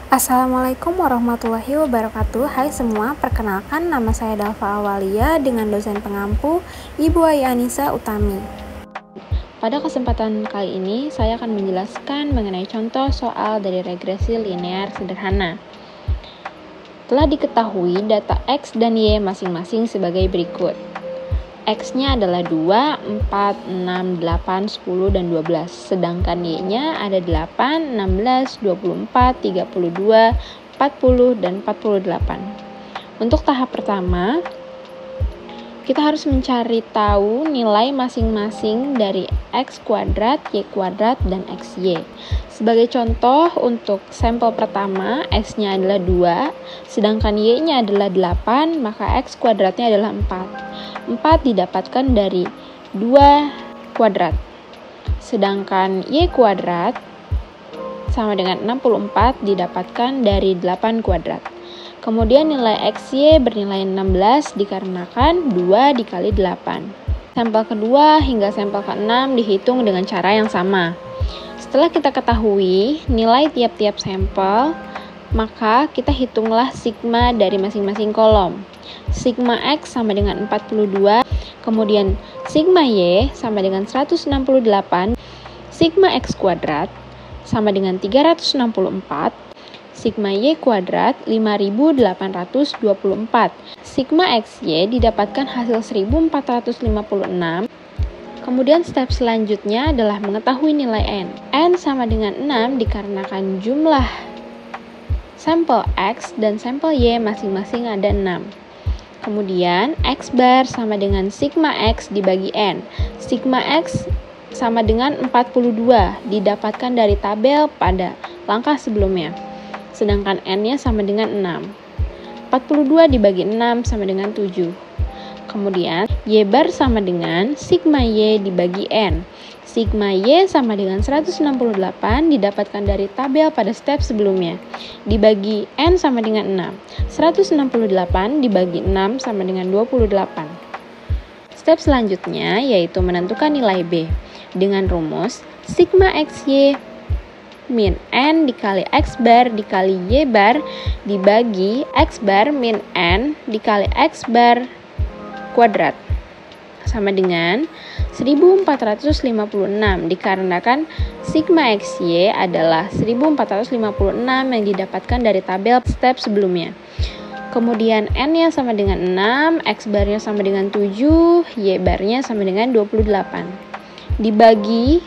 Assalamualaikum warahmatullahi wabarakatuh. Hai semua, perkenalkan nama saya Dalfa Awalia dengan dosen pengampu Ibu Ai Anissa Utami. Pada kesempatan kali ini, saya akan menjelaskan mengenai contoh soal dari regresi linear sederhana. Telah diketahui data X dan Y masing-masing sebagai berikut. X-nya adalah 2, 4, 6, 8, 10, dan 12. Sedangkan Y-nya ada 8, 16, 24, 32, 40, dan 48. Untuk tahap pertama, kita harus mencari tahu nilai masing-masing dari X kuadrat, Y kuadrat, dan XY. Sebagai contoh, untuk sampel pertama, X-nya adalah 2, sedangkan Y-nya adalah 8, maka X kuadratnya adalah 4. 4 didapatkan dari 2 kuadrat. Sedangkan Y kuadrat sama dengan 64 didapatkan dari 8 kuadrat. Kemudian nilai XY bernilai 16 dikarenakan 2 dikali 8. Sampel kedua hingga sampel ke-6 dihitung dengan cara yang sama. Setelah kita ketahui nilai tiap-tiap sampel, maka kita hitunglah sigma dari masing-masing kolom. Sigma X sama dengan 42, kemudian sigma Y sama dengan 168, sigma X kuadrat sama dengan 364, sigma Y kuadrat 5824, sigma XY didapatkan hasil 1456. Kemudian step selanjutnya adalah mengetahui nilai N. N sama dengan 6 dikarenakan jumlah sampel X dan sampel Y masing-masing ada 6. Kemudian X bar sama dengan sigma X dibagi N. Sigma X sama dengan 42 didapatkan dari tabel pada langkah sebelumnya. Sedangkan N-nya sama dengan 6. 42 dibagi 6 sama dengan 7. Kemudian Y bar sama dengan sigma Y dibagi N. Sigma Y sama dengan 168 didapatkan dari tabel pada step sebelumnya. Dibagi N sama dengan 6. 168 dibagi 6 sama dengan 28. Step selanjutnya yaitu menentukan nilai B. Dengan rumus sigma XY min N dikali X bar dikali Y bar dibagi X bar min N dikali X bar kuadrat sama dengan 1456 dikarenakan sigma XY adalah 1456 yang didapatkan dari tabel step sebelumnya. Kemudian N-nya sama dengan 6, X bar-nya sama dengan 7, Y bar-nya sama dengan 28. Dibagi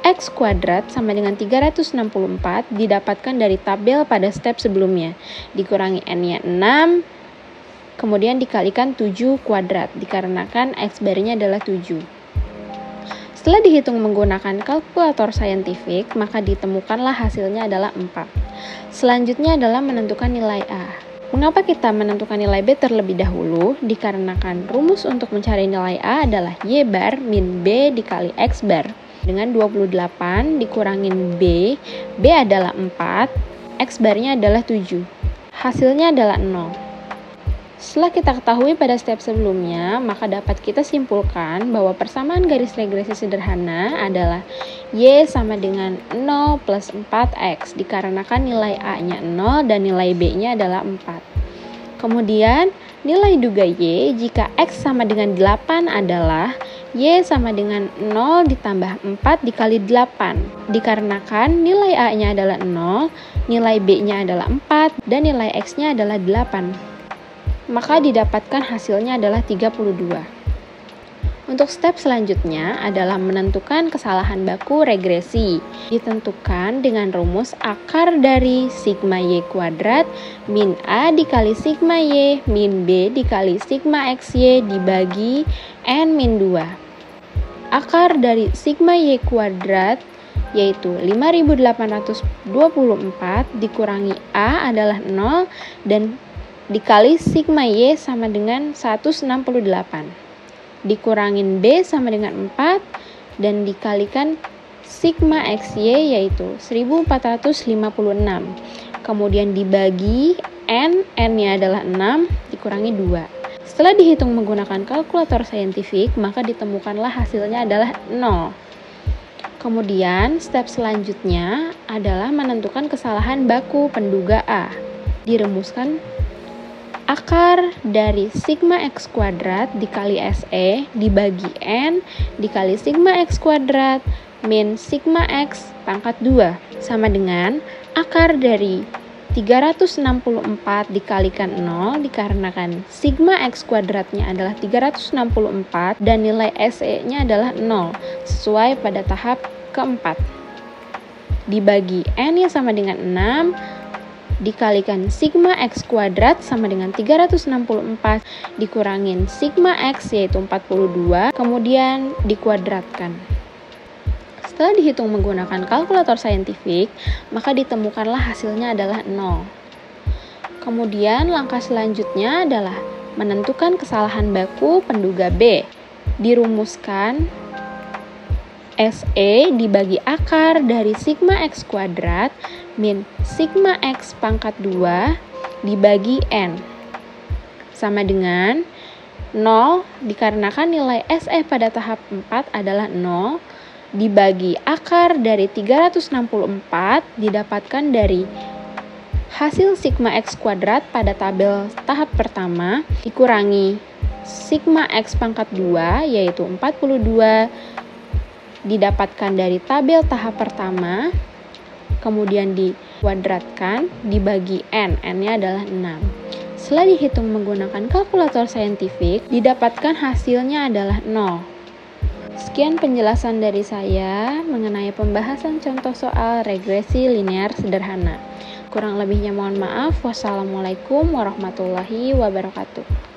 X kuadrat sama dengan 364 didapatkan dari tabel pada step sebelumnya. Dikurangi N-nya 6, kemudian dikalikan 7 kuadrat dikarenakan X bar-nya adalah 7. Setelah dihitung menggunakan kalkulator saintifik, maka ditemukanlah hasilnya adalah 4. Selanjutnya adalah menentukan nilai A. Mengapa kita menentukan nilai B terlebih dahulu? Dikarenakan rumus untuk mencari nilai A adalah Y bar min B dikali X bar. Dengan 28 dikurangin B, B adalah 4, X bar-nya adalah 7. Hasilnya adalah 0. Setelah kita ketahui pada step sebelumnya, maka dapat kita simpulkan bahwa persamaan garis regresi sederhana adalah Y sama dengan 0 plus 4X, dikarenakan nilai A-nya 0 dan nilai B-nya adalah 4. Kemudian, nilai duga Y jika X sama dengan 8 adalah Y sama dengan 0 ditambah 4 dikali 8, dikarenakan nilai A-nya adalah 0, nilai B-nya adalah 4, dan nilai X-nya adalah 8. Maka didapatkan hasilnya adalah 32. Untuk step selanjutnya adalah menentukan kesalahan baku regresi. Ditentukan dengan rumus akar dari sigma Y kuadrat min A dikali sigma Y min B dikali sigma XY dibagi N min 2. Akar dari sigma Y kuadrat yaitu 5824 dikurangi A adalah 0 dan dikali sigma Y sama dengan 168. Dikurangin B sama dengan 4 dan dikalikan sigma XY yaitu 1456. Kemudian dibagi N-nya adalah 6 dikurangi 2. Setelah dihitung menggunakan kalkulator saintifik, maka ditemukanlah hasilnya adalah 0. Kemudian, step selanjutnya adalah menentukan kesalahan baku penduga A. Dirumuskan akar dari sigma X kuadrat dikali SE dibagi N dikali sigma X kuadrat min sigma X pangkat 2 sama dengan akar dari 364 dikalikan 0 dikarenakan sigma X kuadratnya adalah 364 dan nilai SE-nya adalah 0 sesuai pada tahap keempat. Dibagi N yang sama dengan 6 dikalikan sigma X kuadrat sama dengan 364 dikurangin sigma X yaitu 42 kemudian dikuadratkan. Setelah dihitung menggunakan kalkulator saintifik, maka ditemukanlah hasilnya adalah 0. Kemudian langkah selanjutnya adalah menentukan kesalahan baku penduga B. Dirumuskan SE dibagi akar dari sigma X kuadrat min sigma X pangkat 2 dibagi N. Sama dengan 0 dikarenakan nilai SE pada tahap 4 adalah 0 dibagi akar dari 364 didapatkan dari hasil sigma X kuadrat pada tabel tahap pertama dikurangi sigma X pangkat 2 yaitu 42 didapatkan dari tabel tahap pertama kemudian dikuadratkan dibagi N, N-nya adalah 6. Setelah dihitung menggunakan kalkulator saintifik didapatkan hasilnya adalah 0. Sekian penjelasan dari saya mengenai pembahasan contoh soal regresi linear sederhana. Kurang lebihnya mohon maaf. Wassalamualaikum warahmatullahi wabarakatuh.